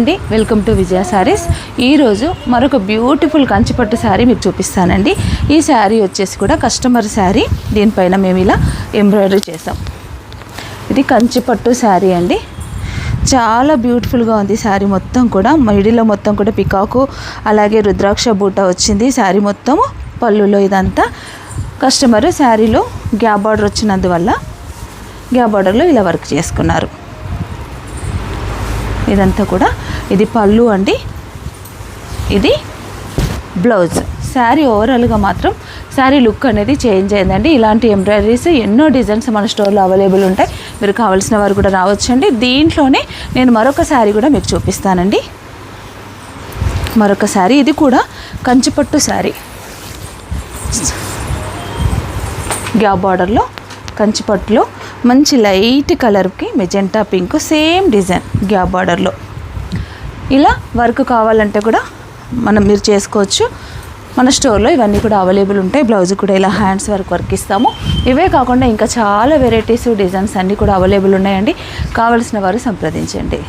అండి, welcome to విజయ శారీస్. ఈరోజు మరొక బ్యూటిఫుల్ కంచిపట్టు శారీ మీకు చూపిస్తానండి. ఈ శారీ వచ్చేసి కూడా కస్టమర్ శారీ. దీనిపైన మేము ఇలా ఎంబ్రాయిడరీ చేసాం. ఇది కంచిపట్టు శారీ అండి. చాలా బ్యూటిఫుల్గా ఉంది శారీ మొత్తం కూడా. మిడిల్లో మొత్తం కూడా పికాకు అలాగే రుద్రాక్ష బూట వచ్చింది శారీ మొత్తము. పళ్ళులో ఇదంతా కస్టమర్ శారీలో గ్యాప్ బార్డర్ వచ్చినందువల్ల గ్యాప్ బార్డర్లో ఇలా వర్క్ చేసుకున్నారు. ఇదంతా కూడా ఇది పళ్ళు అండి, ఇది బ్లౌజ్. శారీ ఓవరాల్గా మాత్రం శారీ లుక్ అనేది చేంజ్ అయిందండి. ఇలాంటి ఎంబ్రాయిడరీస్ ఎన్నో డిజైన్స్ మన స్టోర్లో అవైలబుల్ ఉంటాయి. మీరు కావాల్సిన వారు కూడా రావచ్చండి. దీంట్లోనే నేను మరొక శారీ కూడా మీకు చూపిస్తానండి. మరొక శారీ, ఇది కూడా కంచిపట్టు శారీ. గ్యాప్ బార్డర్లో కంచిపట్టులో మంచి లైట్ కలర్కి magenta pink same design gap బార్డర్లో. ఇలా వర్క్ కావాలంటే కూడా మీరు చేసుకోవచ్చు. మన స్టోర్లో ఇవన్నీ కూడా అవైలబుల్ ఉంటాయి. బ్లౌజ్ కూడా ఇలా హ్యాండ్స్ వర్క్ ఇస్తాము. ఇవే కాకుండా ఇంకా చాలా వెరైటీస్ డిజైన్స్ అన్నీ కూడా అవైలబుల్ ఉన్నాయండి. కావలసిన వారు సంప్రదించండి.